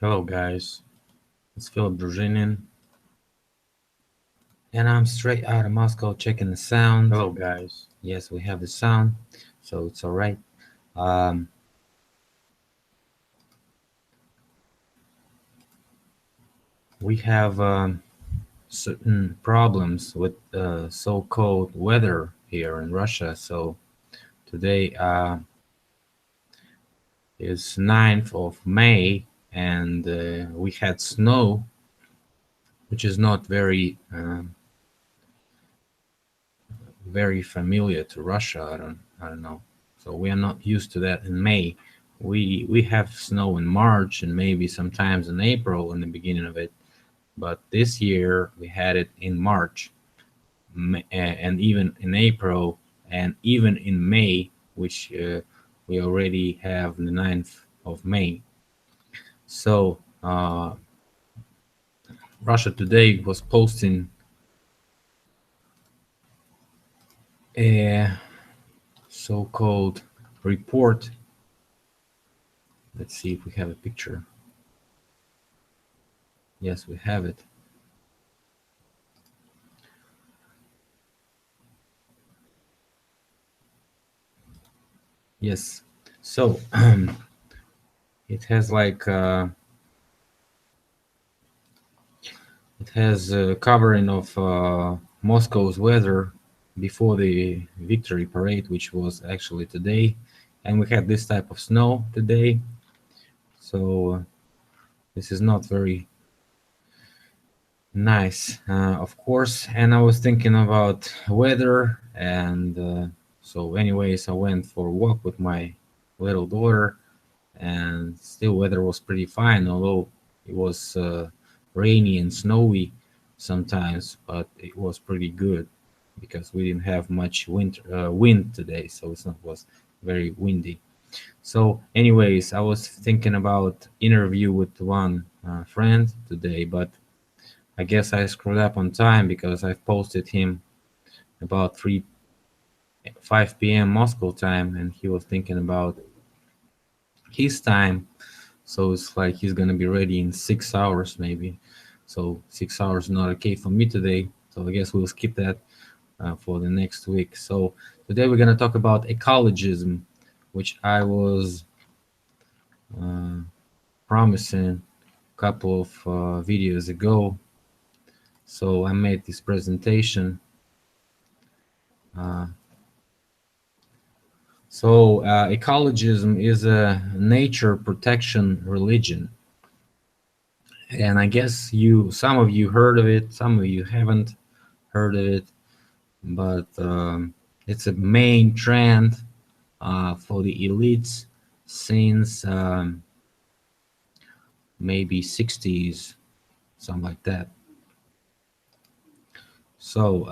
Hello guys, it's Philipp Druzhinin, and I'm straight out of Moscow checking the sound. Hello guys. Yes, we have the sound, so it's all right. We have certain problems with so-called weather here in Russia. So today is 9th of May, and we had snow, which is not very familiar to Russia. I don't know. So we are not used to that in May. We have snow in March and maybe sometimes in April in the beginning of it, but this year we had it in March and even in April and even in May, which we already have the 9th of May. So Russia Today was posting a so-called report. Let's see if we have a picture. Yes, we have it. Yes. So it has like it has a covering of Moscow's weather before the victory parade, which was actually today, and we had this type of snow today. So this is not very nice, of course. And I was thinking about weather, and so anyways, I went for a walk with my little daughter, and still weather was pretty fine, although it was rainy and snowy sometimes, but it was pretty good because we didn't have much wind today, so it was very windy. So anyways, I was thinking about interview with one friend today, but I guess I screwed up on time because I've posted him about 5 p.m. Moscow time, and he was thinking about his time. So it's like he's gonna be ready in 6 hours maybe. So 6 hours not okay for me today. So I guess we'll skip that for the next week. So today we're gonna talk about ecologism, which I was promising a couple of videos ago. So I made this presentation. Ecologism is a nature protection religion, and I guess some of you heard of it, some of you haven't heard of it, but it's a main trend for the elites since maybe 60s, something like that. So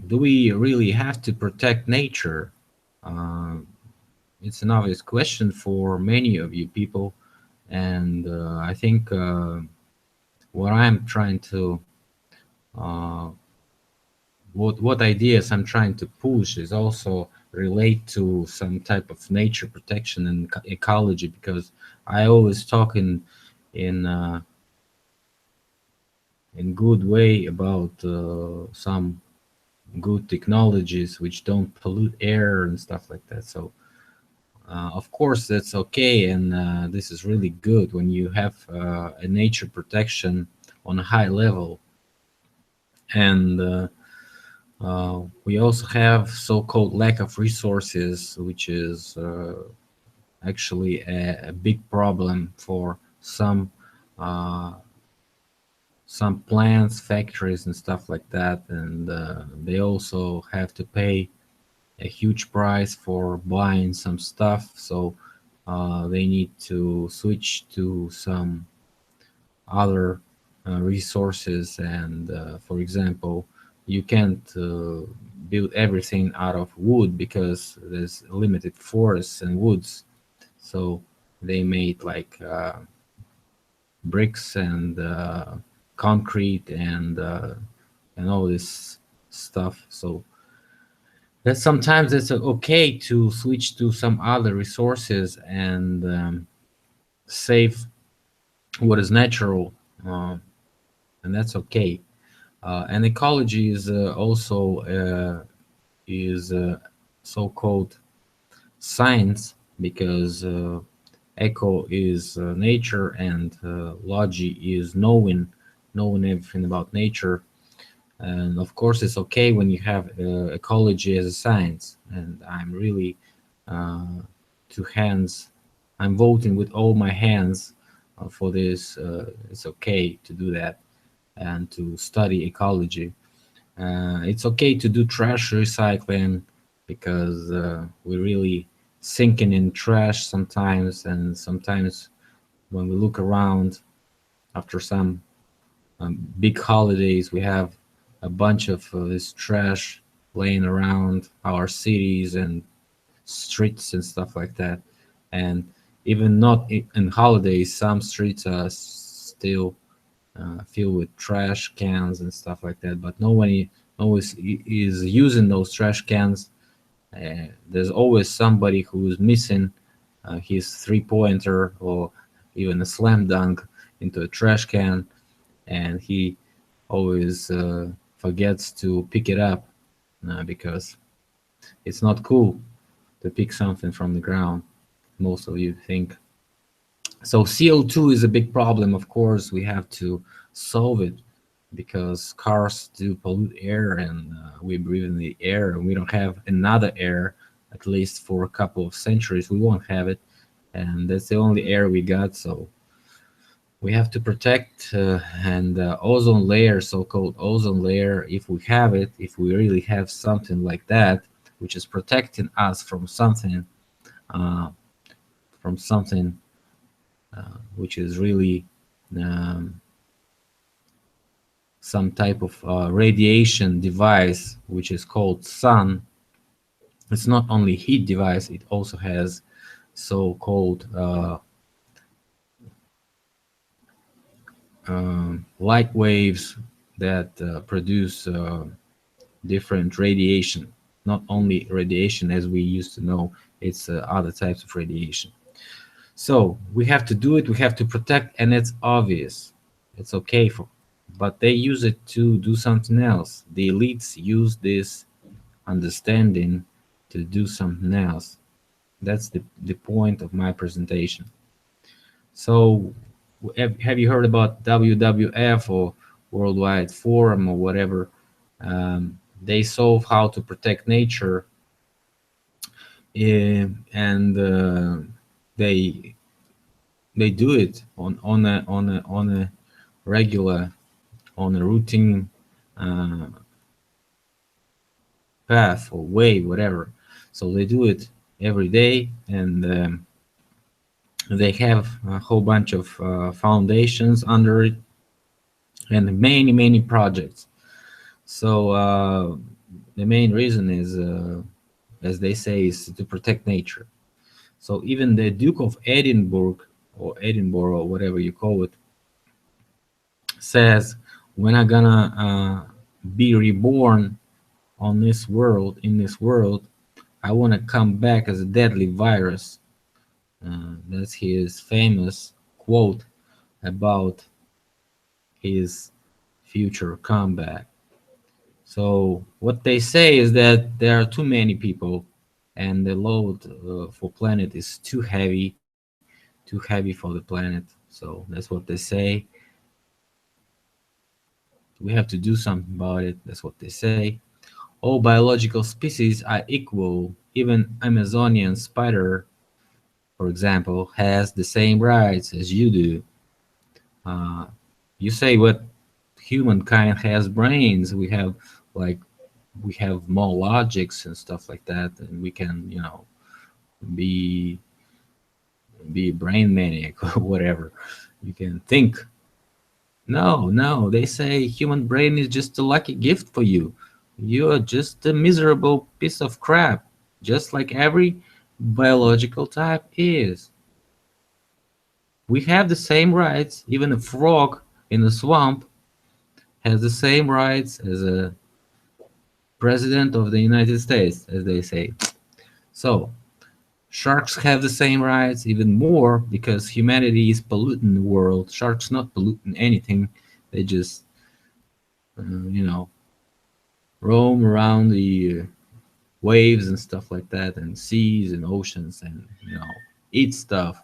do we really have to protect nature? It's an obvious question for many of you people, and I think what I'm trying to what ideas I'm trying to push is also relate to some type of nature protection and ecology, because I always talk in good way about some good technologies which don't pollute air and stuff like that. So of course that's okay, and this is really good when you have a nature protection on a high level. And we also have so-called lack of resources, which is actually a big problem for uh, some plants, factories, and stuff like that. And they also have to pay a huge price for buying some stuff. So they need to switch to some other resources. And for example, you can't build everything out of wood because there's limited forests and woods. So they made like bricks and concrete and all this stuff. So that sometimes it's okay to switch to some other resources and save what is natural, and that's okay. And ecology is also is so-called science, because eco is nature, and logy is knowing everything about nature. And of course, it's okay when you have ecology as a science. And I'm really uh, two hands. I'm voting with all my hands for this. It's okay to do that and to study ecology. It's okay to do trash recycling, because we're really sinking in trash sometimes. And sometimes when we look around after some big holidays, we have a bunch of this trash laying around our cities and streets and stuff like that. And even not in holidays, some streets are still filled with trash cans and stuff like that. But nobody always is using those trash cans. There's always somebody who's missing his three-pointer or even a slam dunk into a trash can, and he always forgets to pick it up because it's not cool to pick something from the ground. Most of you think so. CO2 is a big problem. Of course, we have to solve it, because cars do pollute air, and we breathe in the air, and we don't have another air, at least for a couple of centuries. We won't have it, and that's the only air we got. So we have to protect and ozone layer, so-called ozone layer, if we have it, if we really have something like that, which is protecting us uh, from something which is really um, some type of radiation device, which is called sun. It's not only heat device, it also has so-called light waves that produce different radiation. Not only radiation as we used to know, it's other types of radiation. So we have to do it, we have to protect, and it's obvious. It's okay for, but they use it to do something else. The elites use this understanding to do something else. That's the point of my presentation. So have you heard about WWF or Worldwide Forum or whatever? They solve how to protect nature, and they they do it on a regular, on a routine uh, path or way, whatever. So they do it every day, and they have a whole bunch of foundations under it, and many projects. So the main reason is, as they say, is to protect nature. So even the Duke of Edinburgh, or Edinburgh, or whatever you call it, says, "When I'm gonna be reborn on this world, in this world, I want to come back as a deadly virus." That's his famous quote about his future comeback. So what they say is that there are too many people, and the load for planet is too heavy for the planet. So that's what they say. We have to do something about it. That's what they say. All biological species are equal. Even Amazonian spider, for example, has the same rights as you do. Uh, you say what humankind has brains. We have like we have more logics and stuff like that, and we can, be be brain maniac or whatever. You can think. No, no, they say human brain is just a lucky gift for you. You're just a miserable piece of crap, just like every biological type is. We have the same rights. Even a frog in a swamp has the same rights as a president of the United States, as they say. So, Sharks have the same rights, even more, because humanity is polluting the world. Sharks not polluting anything. They just, you know, roam around the waves and stuff like that, and seas and oceans, and eat stuff.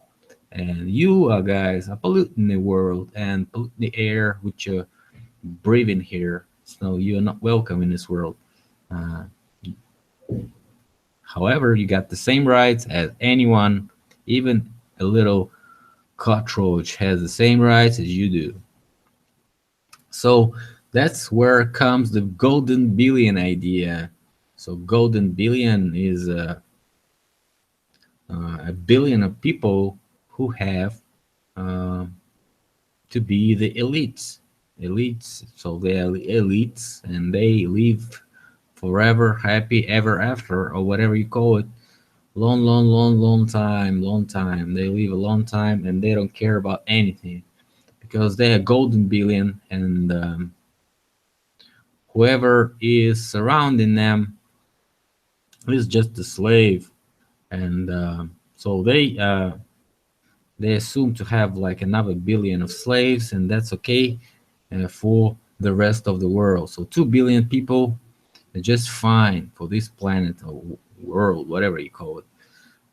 And you guys are polluting the world and polluting the air with your breathing here. So you're not welcome in this world. Uh, However, you got the same rights as anyone, even a little cockroach has the same rights as you do. So that's where comes the golden billion idea. So golden billion is a billion of people who have uh, to be the elites. Elites. So they are the elites, and they live forever, happy ever after, or whatever you call it. Long, long, long, long time, long time. They live a long time, and they don't care about anything because they are golden billion, and whoever is surrounding them is just a slave. And so they assume to have like another billion of slaves, and that's okay for the rest of the world. So 2 billion people are just fine for this planet or world, whatever you call it.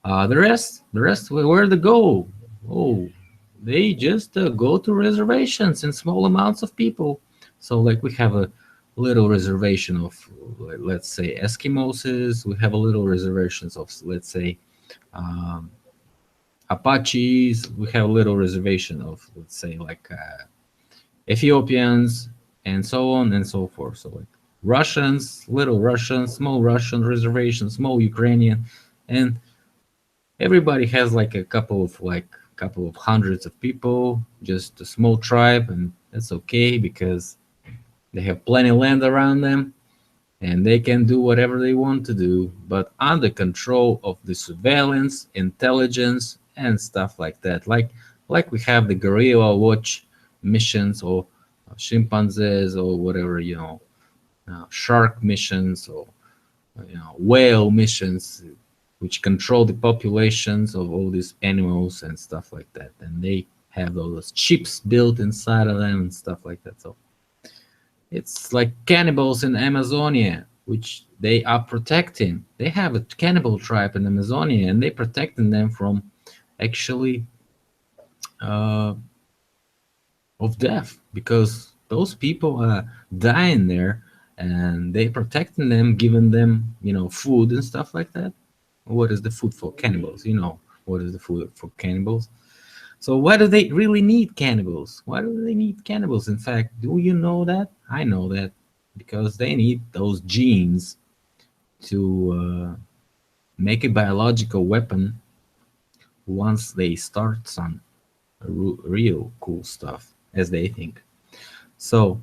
The rest, where they go? Oh, they just go to reservations in small amounts of people. So, like, we have a little reservation of, let's say, Eskimos. We have a little reservations of, let's say, um, Apaches. We have a little reservation of, let's say, like Ethiopians, and so on and so forth. So, like Russians, little Russians, small Russian reservation, small Ukrainian, and everybody has like a couple of hundreds of people, just a small tribe, and that's okay because they have plenty of land around them and they can do whatever they want to do, but under control of the surveillance, intelligence, and stuff like that. Like we have the gorilla watch missions, or chimpanzees, or whatever, shark missions, or whale missions, which control the populations of all these animals and stuff like that. And they have all those chips built inside of them and stuff like that. So it's like cannibals in Amazonia, which they are protecting. They have a cannibal tribe in Amazonia, and they're protecting them from actually uh, of death, because those people are dying there, and they protecting them, giving them food and stuff like that. What is the food for cannibals? What is the food for cannibals? So why do they really need cannibals? Why do they need cannibals? In fact, do you know that? I know that because they need those genes to make a biological weapon once they start some real cool stuff, as they think. So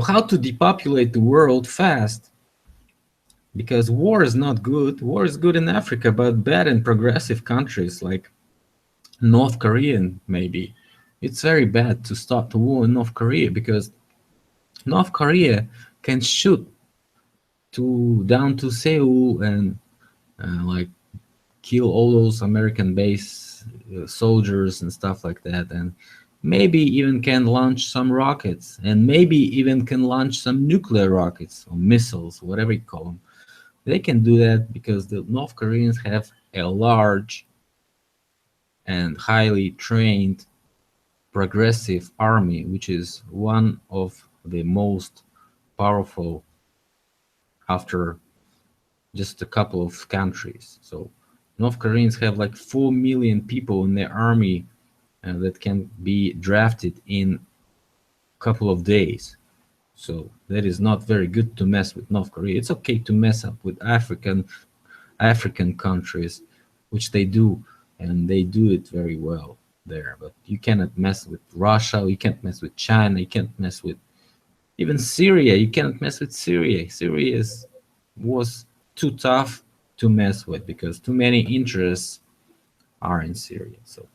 how to depopulate the world fast? Because war is not good. War is good in Africa, but bad in progressive countries like North Korea, maybe. It's very bad to start the war in North Korea, because North Korea can shoot down to Seoul and like kill all those American base soldiers and stuff like that, and maybe even can launch some rockets, and maybe even can launch some nuclear rockets or missiles, whatever you call them. They can do that because the North Koreans have a large and highly trained progressive army, which is one of the most powerful after just a couple of countries. So North Koreans have like 4 million people in their army that can be drafted in a couple of days. So that is not very good to mess with North Korea. It's okay to mess up with African countries, which they do, and they do it very well there. But you cannot mess with Russia. You can't mess with China. You can't mess with even Syria. You cannot mess with Syria. Syria was too tough to mess with because too many interests are in Syria. So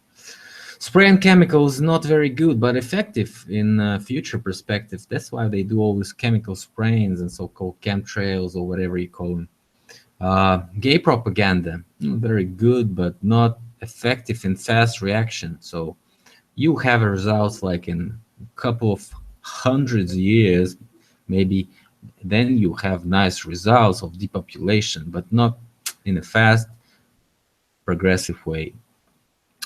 spraying chemicals is not very good, but effective in future perspective. That's why they do all these chemical sprayings and so-called chemtrails, or whatever you call them. Gay propaganda, very good, but not effective in fast reaction. So you have results like in a couple of hundreds of years, maybe. Then you have nice results of depopulation, but not in a fast, progressive way.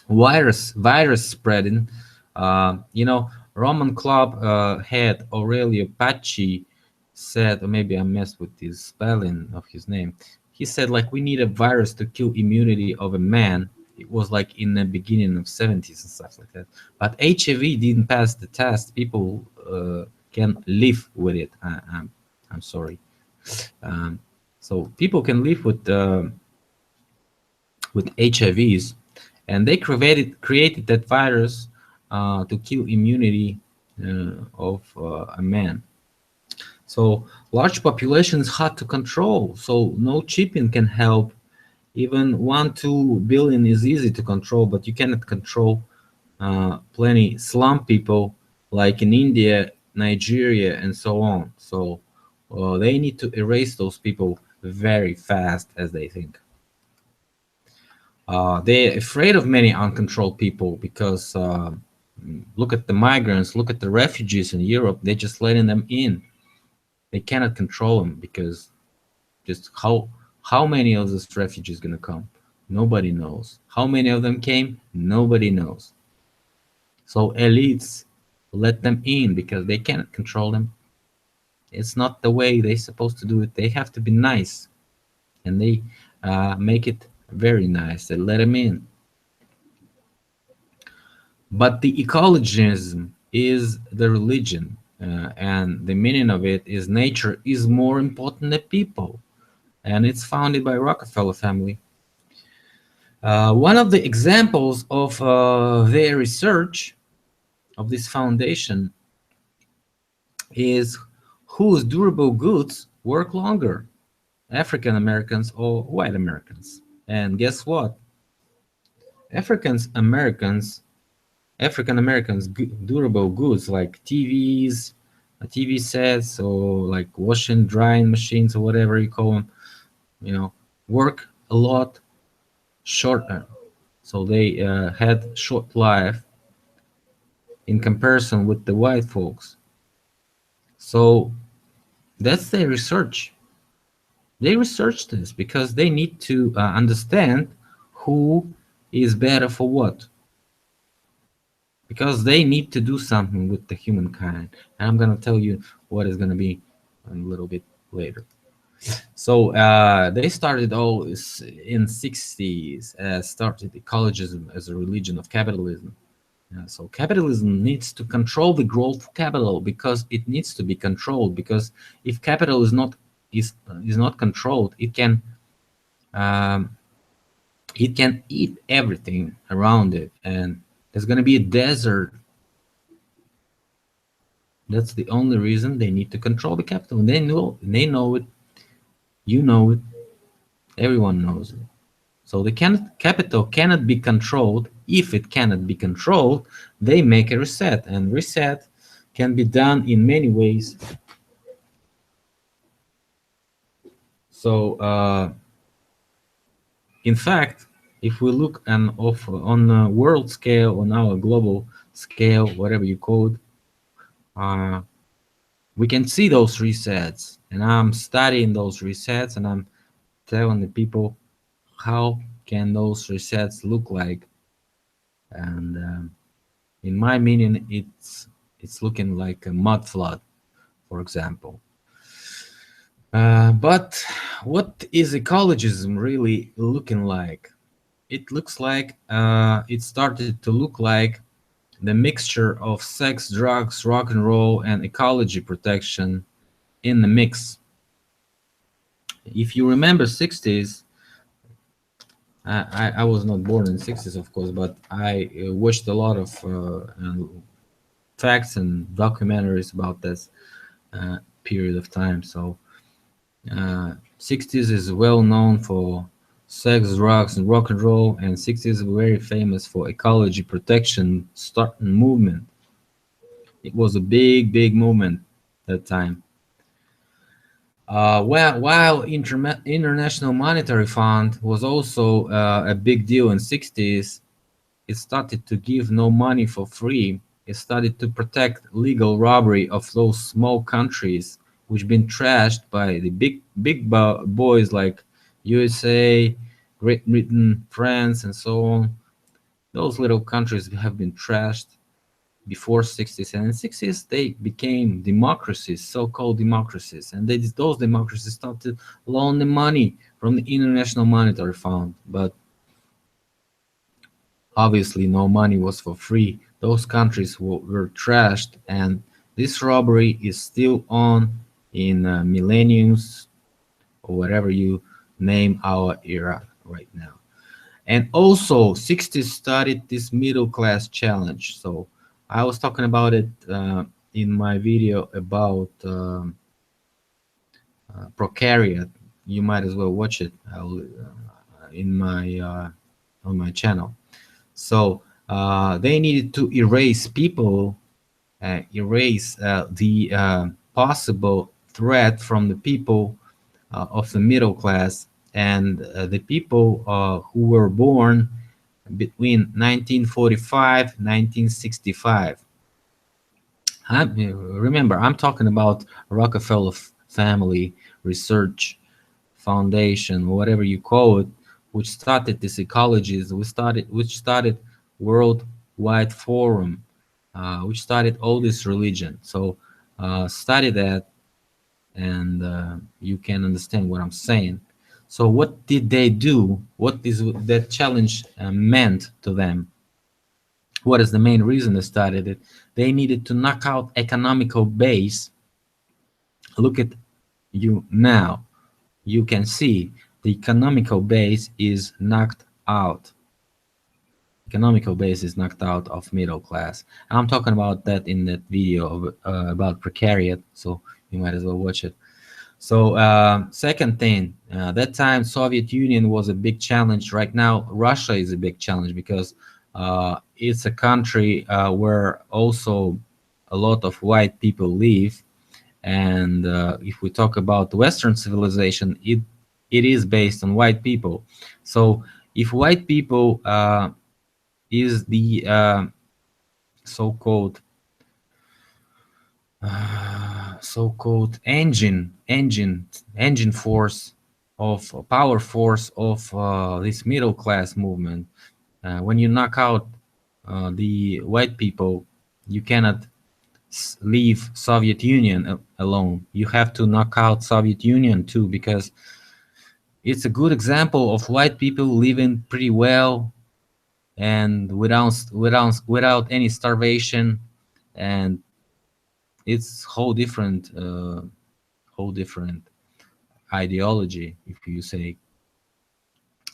Virus spreading. Roman club head Aurelio Paci said, or maybe I messed with the spelling of his name. He said like we need a virus to kill immunity of a man. It was like in the beginning of 70s and stuff like that. But HIV didn't pass the test. People can live with it. I'm sorry. Um, so people can live with HIVs, and they created that virus to kill immunity of a man. So large population is hard to control. So no chipping can help. Even 1-2 billion is easy to control, but you cannot control plenty slum people like in India, Nigeria, and so on. So they need to erase those people very fast, as they think. They're afraid of many uncontrolled people because look at the migrants, look at the refugees in Europe. They're just letting them in. They cannot control them because just how many of these refugees gonna come? Nobody knows. How many of them came? Nobody knows. So elites let them in because they cannot control them. It's not the way they're supposed to do it. They have to be nice, and they make it very nice. They let them in. But the ecologism is the religion, and the meaning of it is nature is more important than people, and it's founded by Rockefeller family. One of the examples of their research of this foundation is whose durable goods work longer, African Americans or white Americans. And guess what? African Americans durable goods like TVs, TV sets, or like washing, drying machines, or whatever you call them, work a lot shorter. So they had short life in comparison with the white folks. So that's their research. They researched this because they need to understand who is better for what. Because they need to do something with the humankind. And I'm going to tell you what is going to be a little bit later. So they started all in 60s, started ecologism as a religion of capitalism. So capitalism needs to control the growth of capital because it needs to be controlled. Because if capital is not controlled, um, it can eat everything around it, and there's going to be a desert. That's the only reason they need to control the capital. They know it. You know it. Everyone knows it. So the capital cannot be controlled. If it cannot be controlled, they make a reset, and reset can be done in many ways. So, in fact, if we look on a world scale, on our global scale, whatever you call it, we can see those resets, and I'm studying those resets, and I'm telling the people how can those resets look like. And in my meaning, it's looking like a mud flood, for example. But what is ecologism really looking like? It looks like it started to look like the mixture of sex, drugs, rock and roll, and ecology protection in the mix. If you remember 60s, I was not born in 60s, of course, but I watched a lot of facts and documentaries about this period of time. So 60s is well known for sex, drugs, and rock and roll, and 60s very famous for ecology protection starting movement. It was a big movement that time. While International Monetary Fund was also a big deal in 60s, it started to give no money for free. It started to protect legal robbery of those small countries which been trashed by the boys like USA, Great Britain, France, and so on. Those little countries have been trashed before 60s, and in 60s they became democracies, so-called democracies, and those democracies started to loan the money from the International Monetary Fund. But obviously no money was for free. Those countries were trashed, and this robbery is still on in millenniums, or whatever you name our era right now. And also 60s started this middle class challenge. So I was talking about it in my video about Procariat. You might as well watch it in my on my channel. So they needed to erase people, erase the possible threat from the people of the middle class, and the people who were born between 1945 1965. Remember, I'm talking about Rockefeller Family Research Foundation, whatever you call it, which started this ecologism, which started Worldwide Forum, which started all this religion. So study that, and you can understand what I'm saying. So what did they do? What is that challenge meant to them? What is the main reason they started it? They needed to knock out economical base. Look at you now. You can see the economical base is knocked out. Economical base is knocked out of middle class. I'm talking about that in that video of, about precariat, so you might as well watch it. So second thing, that time Soviet Union was a big challenge. Right now Russia is a big challenge because it's a country where also a lot of white people live. And if we talk about Western civilization, it is based on white people. So if white people is the so-called so-called engine force of power force of this middle class movement, when you knock out the white people, you cannot leave Soviet Union alone. You have to knock out Soviet Union too, because it's a good example of white people living pretty well and without any starvation, and it's whole different ideology, if you say.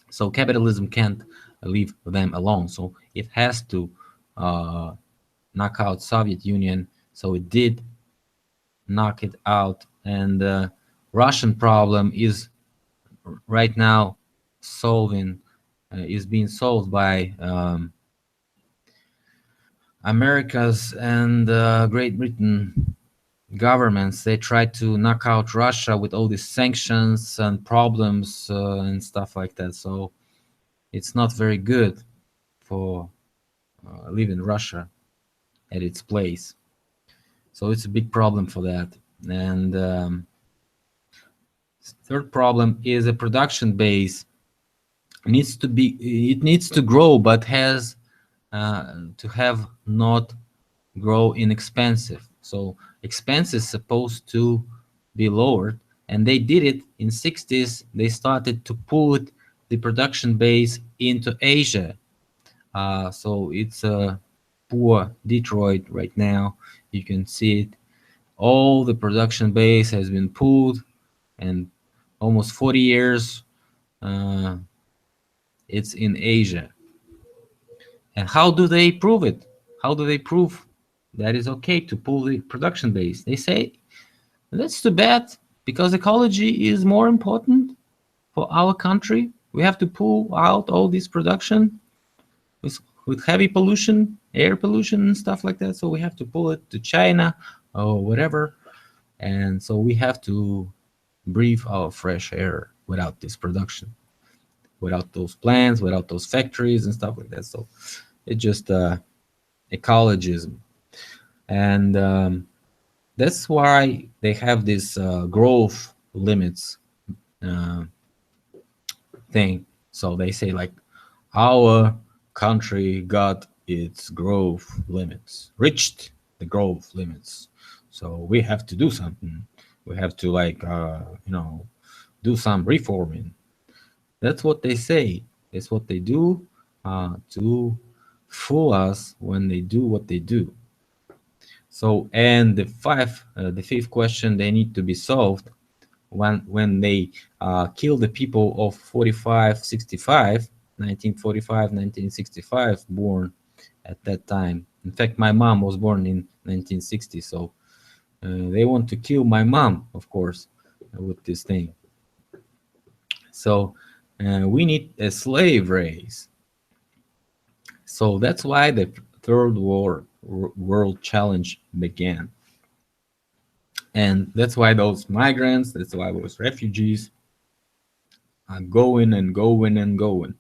So capitalism can't leave them alone, so it has to uh, knock out Soviet Union. So it did knock it out, and the Russian problem is right now is being solved by America's and Great Britain governments. They try to knock out Russia with all these sanctions and problems and stuff like that. So it's not very good for leaving Russia at its place. So it's a big problem for that. And third problem is a production base it needs to grow, but has to have not grow inexpensive. So expenses supposed to be lowered, and they did it in 60s. They started to put the production base into Asia. So it's a poor Detroit right now. You can see it. All the production base has been pulled, and almost 40 years uh, it's in Asia. And how do they prove it? How do they prove that it's okay to pull the production base? They say, that's too bad, because ecology is more important for our country. We have to pull out all this production with heavy pollution, air pollution, and stuff like that. So we have to pull it to China or whatever. And so we have to breathe our fresh air without this production, without those plants, without those factories and stuff like that. So it's just ecologism. And that's why they have this growth limits uh, thing. So they say like our country got its growth limits, reached the growth limits. So we have to do something. We have to like do some reforming. That's what they say. It's what they do to fool us when they do what they do. So, and the fifth question they need to be solved when they kill the people of 45, 65, 1945, 1965, born at that time. In fact, my mom was born in 1960, so they want to kill my mom, of course, with this thing. So we need a slave race. So that's why the third world challenge began. And that's why those migrants, that's why those refugees are going and going and going.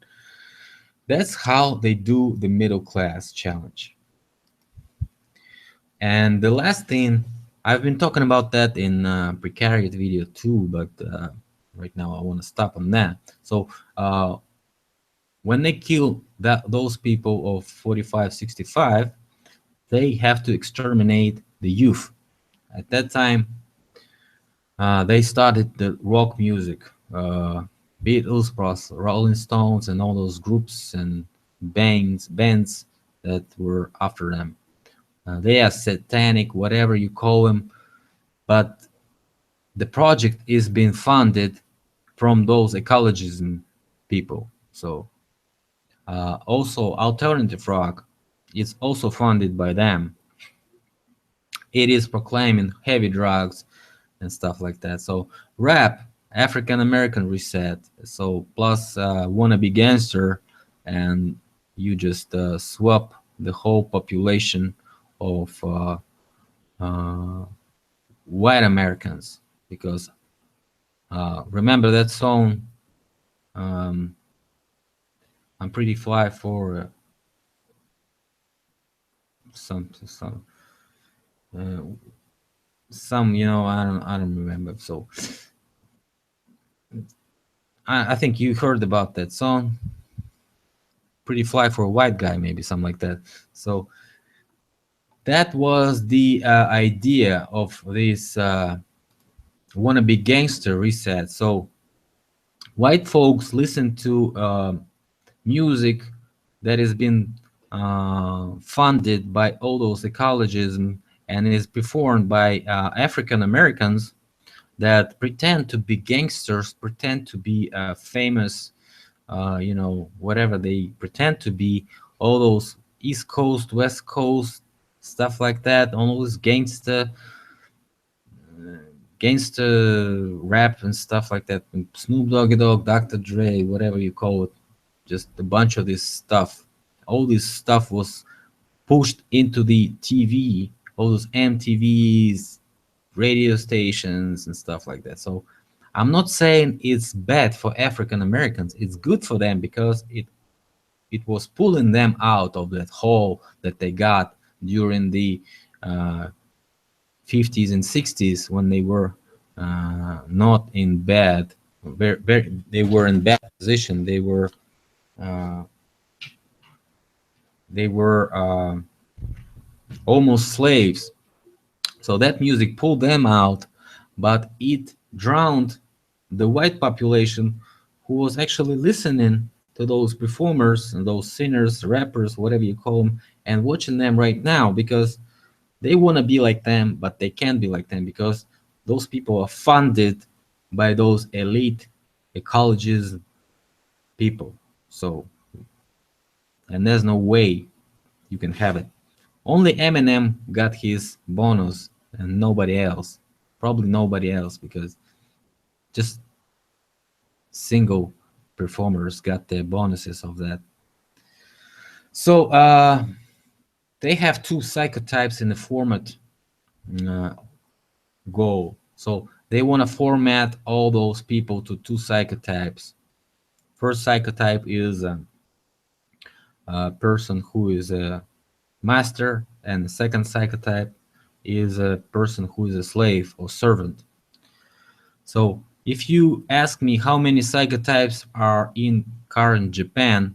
That's how they do the middle class challenge. And the last thing, I've been talking about that in precariat video too, but right now I want to stop on that. So when they kill those people of 45, 65, they have to exterminate the youth. At that time, they started the rock music, Beatles plus Rolling Stones and all those groups and bands that were after them. They are satanic, whatever you call them, but the project is being funded from those ecologism people. So also alternative rock is also funded by them. It is proclaiming heavy drugs and stuff like that. So rap, African American reset. So plus wannabe gangster, and you just swap the whole population of uh, white Americans because remember that song. Um, I'm pretty fly for some uh, some I don't remember. So I think you heard about that song. Pretty fly for a white guy, maybe something like that. So that was the idea of this wannabe gangster reset. So white folks listen to music that has been funded by all those ecologism and is performed by African Americans that pretend to be gangsters, pretend to be famous, whatever they pretend to be, all those East Coast, West Coast, stuff like that, all those gangster rap and stuff like that. Snoop Doggy Dogg, Dr. Dre, whatever you call it, just a bunch of this stuff. All this stuff was pushed into the TV, all those MTVs, radio stations, and stuff like that. So I'm not saying it's bad for African Americans. It's good for them because it was pulling them out of that hole that they got during the uh, 50s and 60s when they were not in bad, they were in bad position. Uh, they were almost slaves. So that music pulled them out, but it drowned the white population who was actually listening to those performers and those singers, rappers, whatever you call them, and watching them right now because they want to be like them, but they can't be like them because those people are funded by those elite ecologists people. So, and there's no way you can have it. Only Eminem got his bonus and nobody else. Probably nobody else because just single performers got the bonuses of that. So they have two psychotypes in the format uh, goal. So They want to format all those people to two psychotypes. First psychotype is a person who is a master, and the second psychotype is a person who is a slave or servant. So if you ask me how many psychotypes are in current Japan,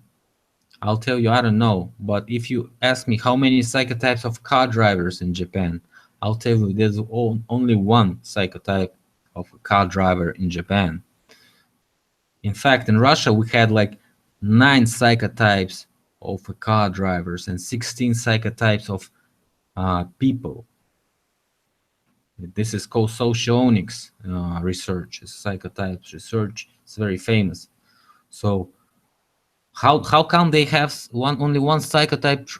I'll tell you I don't know. But if you ask me how many psychotypes of car drivers in Japan, I'll tell you there's only one psychotype of a car driver in Japan. In fact, in Russia, we had like 9 psychotypes of car drivers and 16 psychotypes of people. This is called socionics research, psychotypes research. It's very famous. So how come they have only one psychotype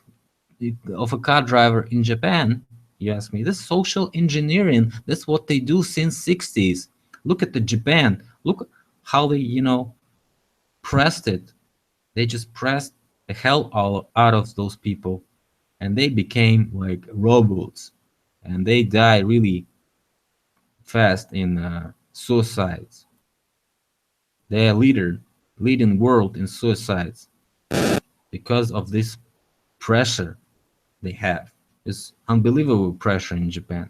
of a car driver in Japan? You ask me. This social engineering. That's what they do since 60s. Look at the Japan. Look how they pressed it. They just pressed the hell out of those people, and they became like robots, and they die really fast in suicides. They are leading world in suicides because of this pressure they have. It's unbelievable pressure in Japan.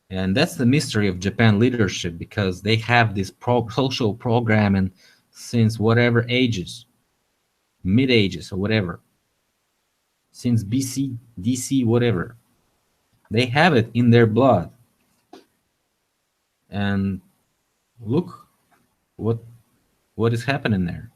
And that's the mystery of Japan leadership, because they have this social programming since whatever ages, mid ages or whatever, since BC, DC, whatever. They have it in their blood. And look what is happening there.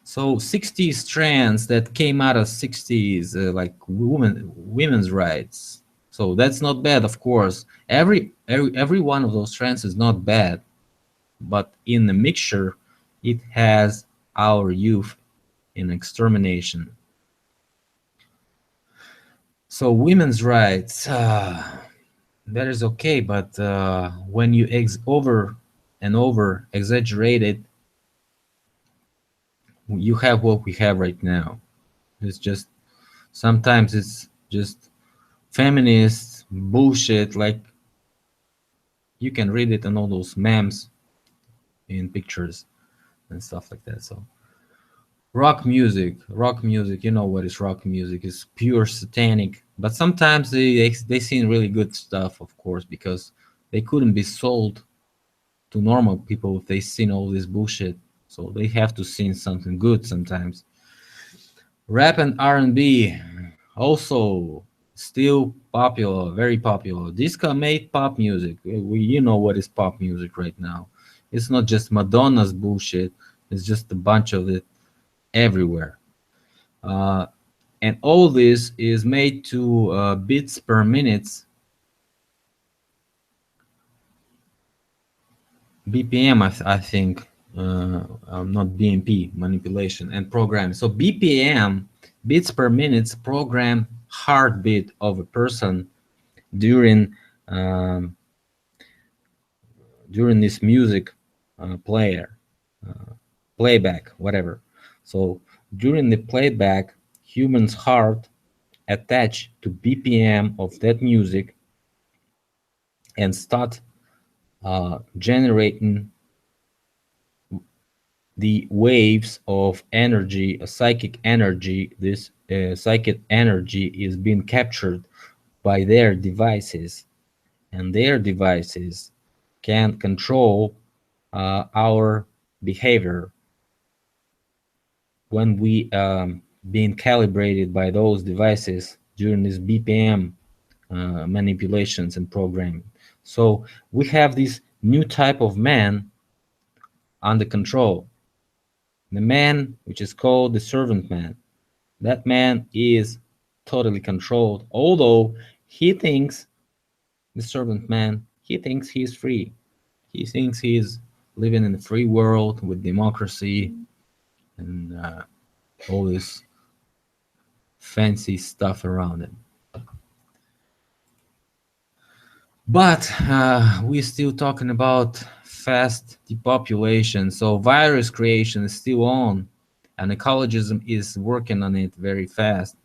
So 60s trends that came out of 60s, like women's rights. So that's not bad, of course. Every one of those trends is not bad, but in the mixture, it has our youth in extermination. So women's rights, that is okay, but when you over and over exaggerate it, you have what we have right now. It's just sometimes it's just feminist bullshit. Like you can read it in all those memes in pictures and stuff like that. So rock music, you know what is rock music? It's pure satanic. But sometimes they sing really good stuff, of course, because they couldn't be sold to normal people if they sing all this bullshit. So they have to sing something good sometimes. Rap and R&B also still popular, very popular. Disco made pop music. You know what is pop music right now. It's not just Madonna's bullshit. It's just a bunch of it everywhere. Uh, and all this is made to beats per minute, BPM, I think, not BMP, manipulation and programming. So BPM, beats per minute, program heartbeat of a person during um, during this music player, playback, whatever. So during the playback, human's heart attach to BPM of that music and start generating the waves of energy, a psychic energy. This psychic energy is being captured by their devices, and their devices can control our behavior when we being calibrated by those devices during this BPM manipulations and programming. So we have this new type of man under control. The man which is called the servant man. That man is totally controlled, although he thinks, the servant man, he thinks he's free. He thinks he's living in a free world with democracy and all this fancy stuff around him. But we're still talking about fast depopulation. So virus creation is still on, and ecologism is working on it very fast.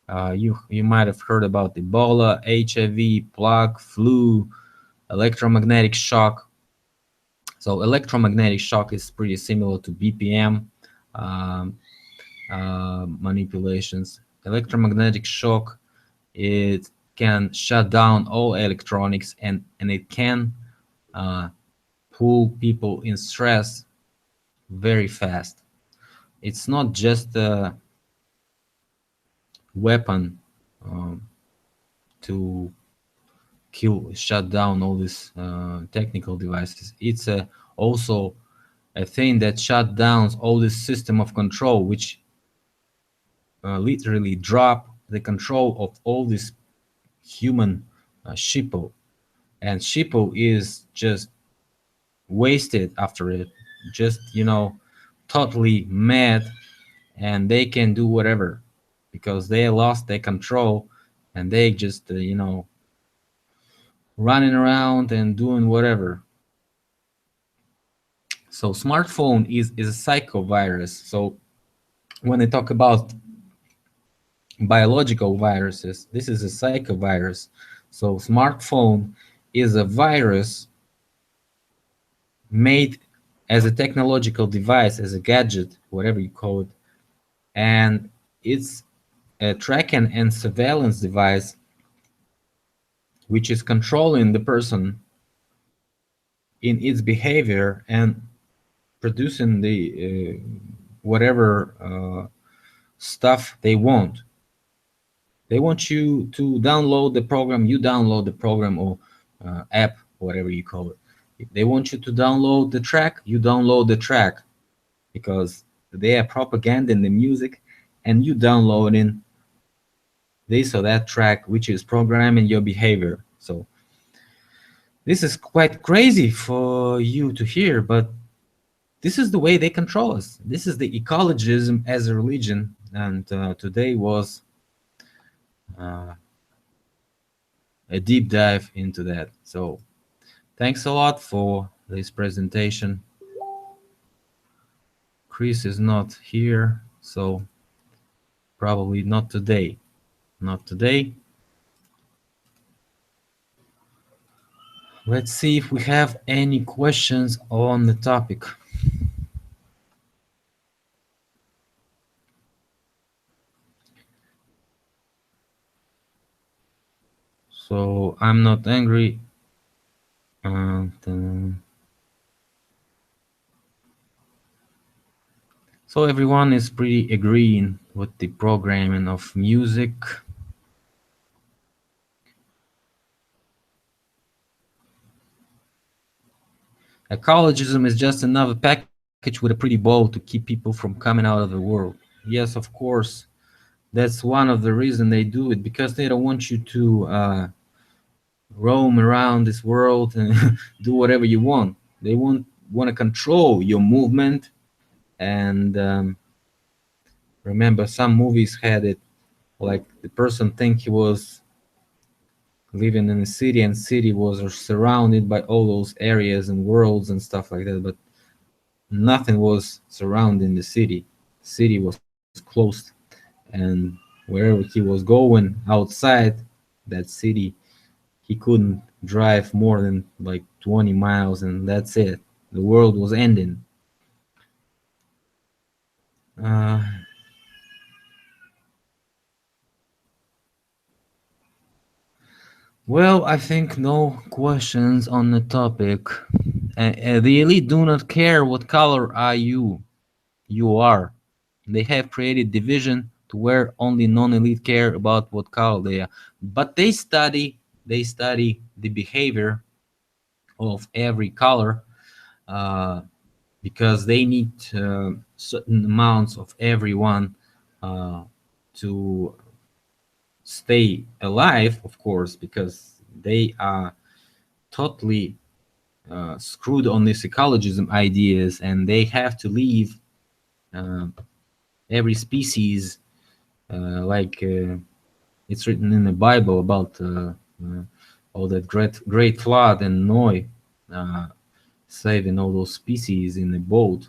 You might have heard about Ebola, HIV, plague, flu, electromagnetic shock. So electromagnetic shock is pretty similar to BPM um, manipulations. Electromagnetic shock, it can shut down all electronics, and it can uh, pull people in stress very fast. It's not just a weapon um, to shut down all these technical devices. It's also a thing that shut down all this system of control, which literally drop the control of all this human sheeple. And sheeple is just wasted after it, just, totally mad, and they can do whatever because they lost their control, and they just, running around and doing whatever. So smartphone is a psychovirus. So when I talk about biological viruses, this is a psychovirus. So smartphone is a virus made as a technological device, as a gadget, whatever you call it, and it's a tracking and surveillance device which is controlling the person in its behavior and producing the whatever stuff they want. They want you to download the program, you download the program or app, whatever you call it. If they want you to download the track, you download the track because they are propaganda in the music, and you downloading this or that track, which is programming your behavior. So this is quite crazy for you to hear, but this is the way they control us. This is the ecologism as a religion, and today was uh, a deep dive into that. So thanks a lot for this presentation. Chris is not here, so probably not today. Not today. Let's see if we have any questions on the topic. So I'm not angry. And, so everyone is pretty agreeing with the programming of music. Ecologism is just another package with a pretty bow to keep people from coming out of the world. Yes, of course, that's one of the reasons they do it, because they don't want you to roam around this world and do whatever you want. They want to control your movement. And remember, some movies had it like the person think he was living in a city, and city was surrounded by all those areas and worlds and stuff like that, but nothing was surrounding the city. The city was closed, and wherever he was going outside that city, he couldn't drive more than like 20 miles, and that's it. The world was ending. uh, well, I think no questions on the topic. The elite do not care what color are you are. They have created division to where only non-elite care about what color they are. But they study the behavior of every color, uh, because they need certain amounts of everyone uh, to stay alive, of course, because they are totally screwed on this ecologism ideas, and they have to leave uh, every species, like it's written in the Bible about all that great flood and Noah uh, saving all those species in the boat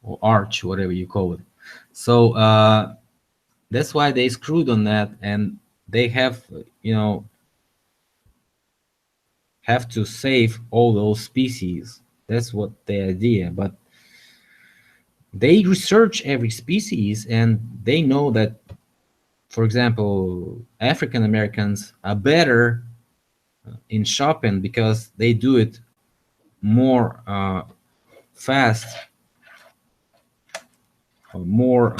or arch, whatever you call it. So That's why they screwed on that, and they have, you know, have to save all those species. That's what the idea. But they research every species, and they know that, for example, African Americans are better in shopping because they do it more fast, or more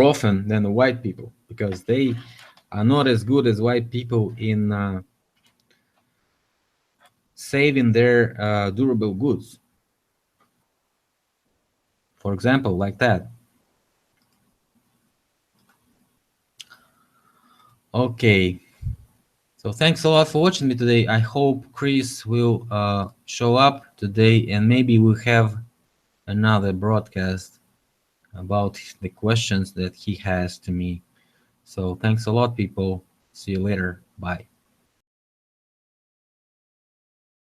often than the white people, because they are not as good as white people in saving their durable goods, for example, like that. Okay, so thanks a lot for watching me today. I hope Chris will show up today, and maybe we'll have another broadcast about the questions that he has to me. So thanks a lot, people. See you later. Bye.